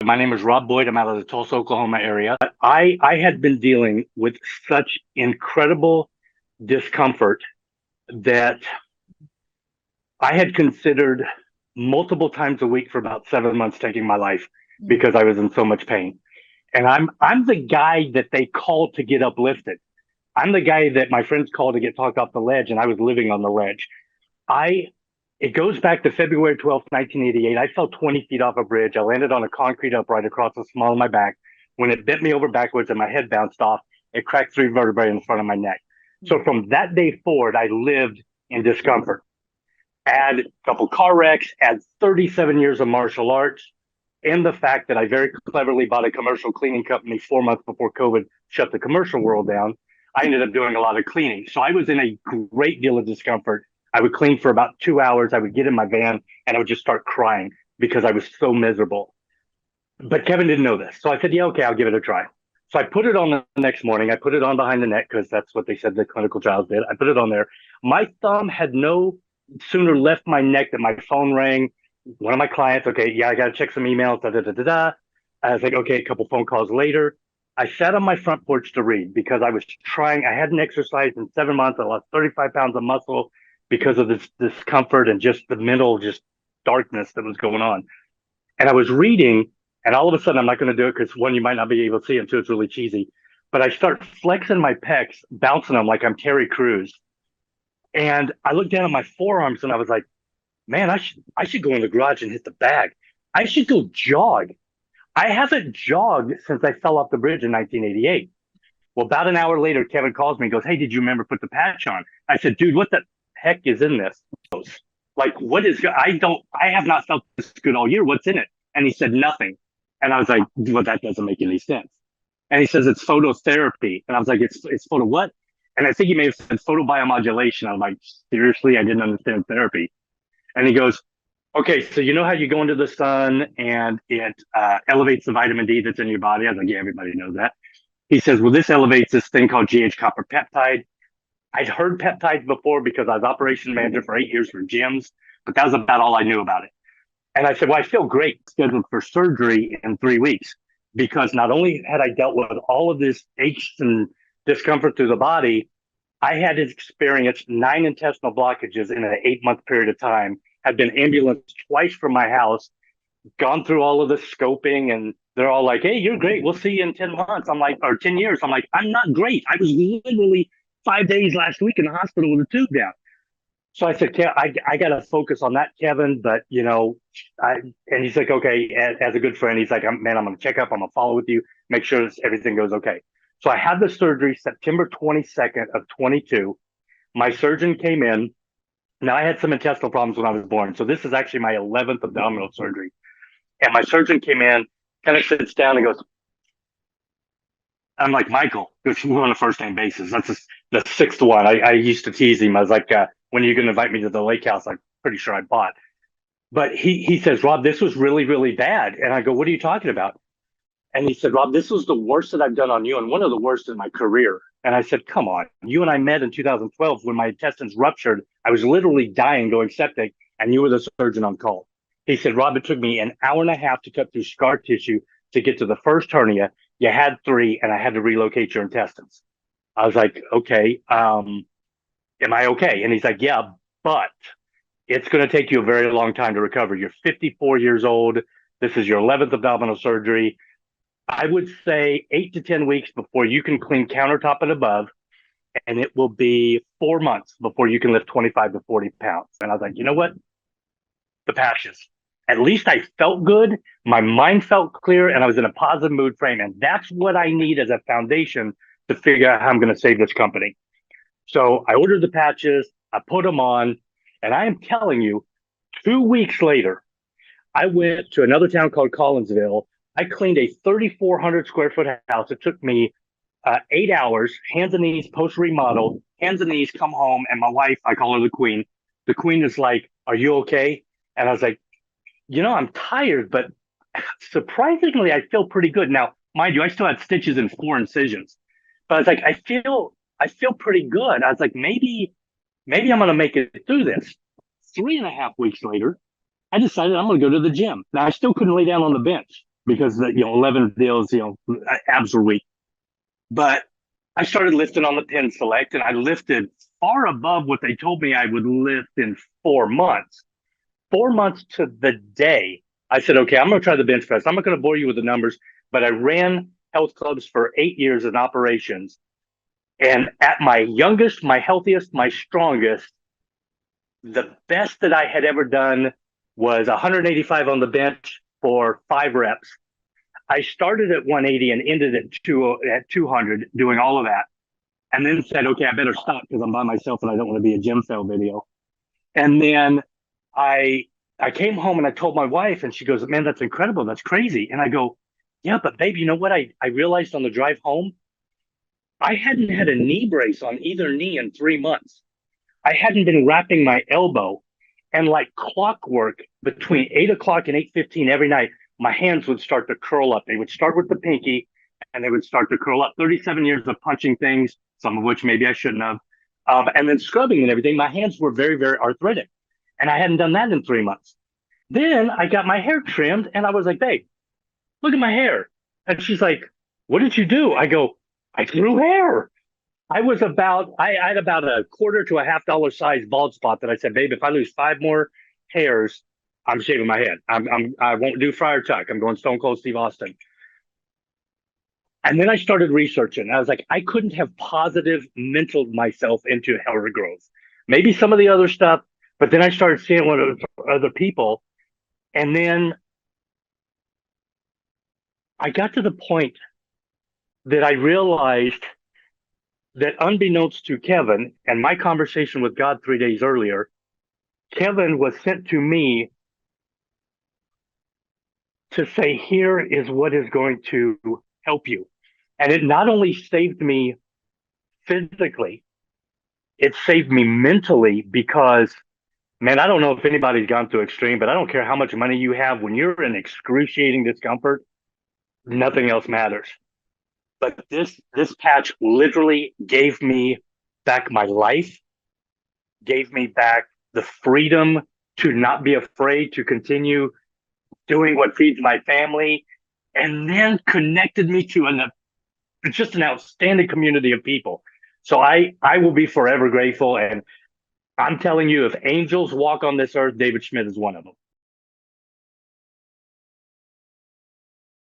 My name is Rob Boyd. I'm out of the Tulsa, Oklahoma area. I had been dealing with such incredible discomfort that I had considered multiple times a week for about 7 months taking my life Mm. because I was in so much pain. And I'm the guy that they call to get uplifted. I'm the guy that my friends call to get talked off the ledge, and I was living on the ledge. I It goes back to February 12th, 1988. I fell 20 feet off a bridge. I landed on a concrete upright across the small of my back. When it bent me over backwards and my head bounced off, it cracked three vertebrae in the front of my neck. So Mm. from that day forward, I lived in discomfort. Add a couple car wrecks, add 37 years of martial arts, and the fact that I very cleverly bought a commercial cleaning company 4 months before COVID shut the commercial world down. I ended up doing a lot of cleaning. So I was in a great deal of discomfort. I would clean for about 2 hours. I would get in my van and I would just start crying because I was so miserable. But Kevin didn't know this. So I said, yeah, okay, I'll give it a try. So I put it on the next morning. I put it on behind the neck because that's what they said the clinical trials did. I put it on there. My thumb had no sooner left my neck that my phone rang. One of my clients, okay, yeah, I got to check some emails. Da, da, da, da, da. I was like, okay, a couple phone calls later. I sat on my front porch to read because I was trying. I hadn't exercised in 7 months. I lost 35 pounds of muscle because of this discomfort and just the mental, just darkness that was going on. And I was reading, and all of a sudden, I'm not going to do it because one, you might not be able to see it, two, it's really cheesy. But I start flexing my pecs, bouncing them like I'm Terry Crews. And I looked down at my forearms and I was like, man, I should go in the garage and hit the bag. I should go jog. I haven't jogged since I fell off the bridge in 1988. Well, about an hour later, Kevin calls me and goes, hey, did you remember put the patch on? I said, dude, what the heck is in this? Like, what is, I have not felt this good all year. What's in it? And he said, nothing. And I was like, well, that doesn't make any sense. And he says, it's phototherapy. And I was like, it's photo what? And I think he may have said photobiomodulation. I'm like, seriously? I didn't understand therapy. And he goes, okay, so you know how you go into the sun and it elevates the vitamin D that's in your body? I was like, yeah, everybody knows that. He says, well, this elevates this thing called GH copper peptide. I'd heard peptides before because I was operation manager for 8 years for gyms, but that was about all I knew about it. And I said, well, I feel great scheduled for surgery in 3 weeks because not only had I dealt with all of this aches and discomfort through the body, I had experienced 9 intestinal blockages in an 8 month period of time, had been ambulanced twice from my house, gone through all of the scoping, and they're all like, hey, you're great. We'll see you in 10 months. I'm like, or 10 years. I'm like, I'm not great. I was literally 5 days last week in the hospital with a tube down. So I said, I got to focus on that, Kevin. But, and he's like, okay, as a good friend, he's like, man, I'm going to check up. I'm going to follow with you, make sure everything goes okay. So I had the surgery September 22nd of 22. My surgeon came in. Now I had some intestinal problems when I was born. So this is actually my 11th abdominal surgery. And my surgeon came in, kind of sits down and goes, I'm like, Michael, which we're on a first name basis. That's the sixth one. I used to tease him. I was like, when are you going to invite me to the lake house? I'm pretty sure I bought. But he says, Rob, this was really, really bad. And I go, what are you talking about? And he said, Rob, this was the worst that I've done on you and one of the worst in my career. And I said, come on. You and I met in 2012 when my intestines ruptured. I was literally dying, going septic, and you were the surgeon on call. He said, Rob, it took me an hour and a half to cut through scar tissue to get to the first hernia. You had three, and I had to relocate your intestines. I was like, okay, am I okay? And he's like, yeah, but it's going to take you a very long time to recover. You're 54 years old. This is your 11th abdominal surgery. I would say 8 to 10 weeks before you can clean countertop and above, and it will be 4 months before you can lift 25 to 40 pounds. And I was like, you know what? The patches. At least I felt good. My mind felt clear, and I was in a positive mood frame. And that's what I need as a foundation to figure out how I'm going to save this company. So I ordered the patches, I put them on, and I am telling you, 2 weeks later, I went to another town called Collinsville. I cleaned a 3,400 square foot house. It took me 8 hours, hands and knees, post remodel, hands and knees, come home. And my wife, I call her the queen. The queen is like, are you okay? And I was like, I'm tired, but surprisingly, I feel pretty good. Now, mind you, I still had stitches and 4 incisions, but I was like, I feel pretty good. I was like, maybe I'm going to make it through this. 3.5 weeks later, I decided I'm going to go to the gym. Now, I still couldn't lay down on the bench. because 11 deals, abs were weak. But I started lifting on the Pin Select, and I lifted far above what they told me I would lift in 4 months. 4 months to the day, I said, okay, I'm going to try the bench press. I'm not going to bore you with the numbers, but I ran health clubs for 8 years in operations. And at my youngest, my healthiest, my strongest, the best that I had ever done was 185 on the bench for 5 reps. I started at 180 and ended at 200 doing all of that. And then said, okay, I better stop because I'm by myself and I don't want to be a gym fail video. And then I I came home and I told my wife, and she goes, man, that's incredible. That's crazy. And I go, yeah, but babe, you know what? I realized on the drive home, I hadn't had a knee brace on either knee in 3 months. I hadn't been wrapping my elbow, and like clockwork between 8 o'clock and 8:15 every night, my hands would start to curl up. They would start with the pinky and they would start to curl up. 37 years of punching things, some of which maybe I shouldn't have. And then scrubbing and everything. My hands were very, very arthritic. And I hadn't done that in 3 months. Then I got my hair trimmed and I was like, babe, look at my hair. And she's like, what did you do? I go, I grew hair. I had about a quarter to a $half size bald spot that I said, babe, if I lose 5 more hairs, I'm shaving my head. I won't do Friar Tuck. I'm going Stone Cold Steve Austin. And then I started researching. I was like, I couldn't have positive mentaled myself into hair growth. Maybe some of the other stuff, but then I started seeing what other people. And then I got to the point that I realized that unbeknownst to Kevin and my conversation with God 3 days earlier, Kevin was sent to me to say, here is what is going to help you. And it not only saved me physically, it saved me mentally because, man, I don't know if anybody's gone through extreme, but I don't care how much money you have. When you're in excruciating discomfort, nothing else matters. But this patch literally gave me back my life, gave me back the freedom to not be afraid to continue doing what feeds my family, and then connected me to just an outstanding community of people. So I will be forever grateful. And I'm telling you, if angels walk on this earth, David Schmidt is one of them.